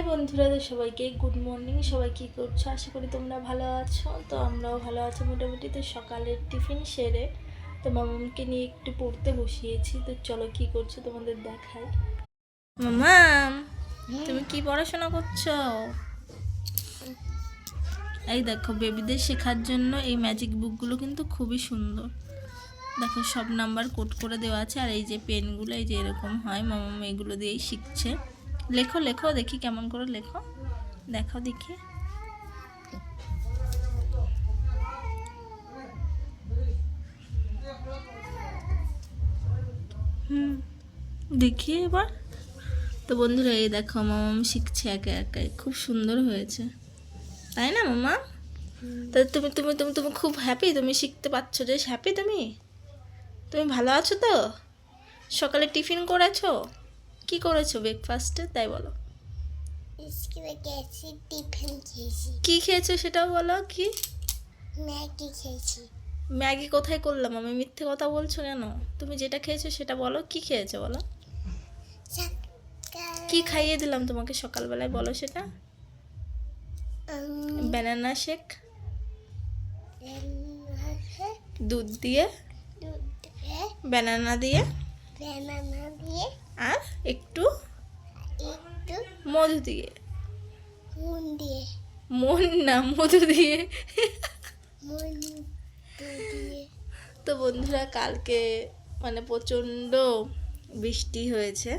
বন্ধুরা, তো সবাইকে গুড মর্নিং। সবাই কী করছো? আশা করি তোমরা ভালো আছো। তো আমরাও ভালো আছি মোটামুটি। তো সকালের টিফিন সেরে তো মামামকে নিয়ে একটু পড়তে বসিয়েছি। তো চলো কী করছো তোমাদের দেখাই। মামাম, তুমি কি পড়াশোনা করছো? এই দেখো, বেবিদের শেখার জন্য এই ম্যাজিক বুকগুলো কিন্তু খুবই সুন্দর। দেখো, সব নাম্বার কোড করে দেওয়া আছে। আর এই যে পেনগুলো, এই যে এরকম হয়, মামাম এগুলো দিয়েই শিখছে। লেখো লেখো, দেখি কেমন করে লেখো, দেখাও দেখি। দেখি এবার। তো বন্ধুরা, এই দেখো মামাম শিখছে একে একে, খুব সুন্দর হয়েছে, তাই না মামা? তো তুমি তুমি তুমি তুমি খুব হ্যাপি, তুমি শিখতে পারছো, যে হ্যাপি তুমি তুমি ভালো আছো তো? সকালে টিফিন করেছো? কি করেছো ব্রেকফাস্টে তাই বলো? স্কুলে গেছি, টিফিন খেয়েছি। কি খেয়েছো সেটাও বলো। কি? ম্যাগি খেয়েছি। ম্যাগি কোথায় করলাম আমি? মিথ্যে কথা বলছো কেন? তুমি যেটা খেয়েছো সেটা বলো, কি খেয়েছো বলো। কি খাইয়ে দিলাম তোমাকে সকালবেলায় বলো সেটা? ব্যানানা শেক, দুধ দিয়ে, ব্যানানা দিয়ে, আর একটু মধু দিয়ে। মন না, মধু দিয়ে। তো বন্ধুরা, কালকে মানে প্রচণ্ড বৃষ্টি হয়েছে।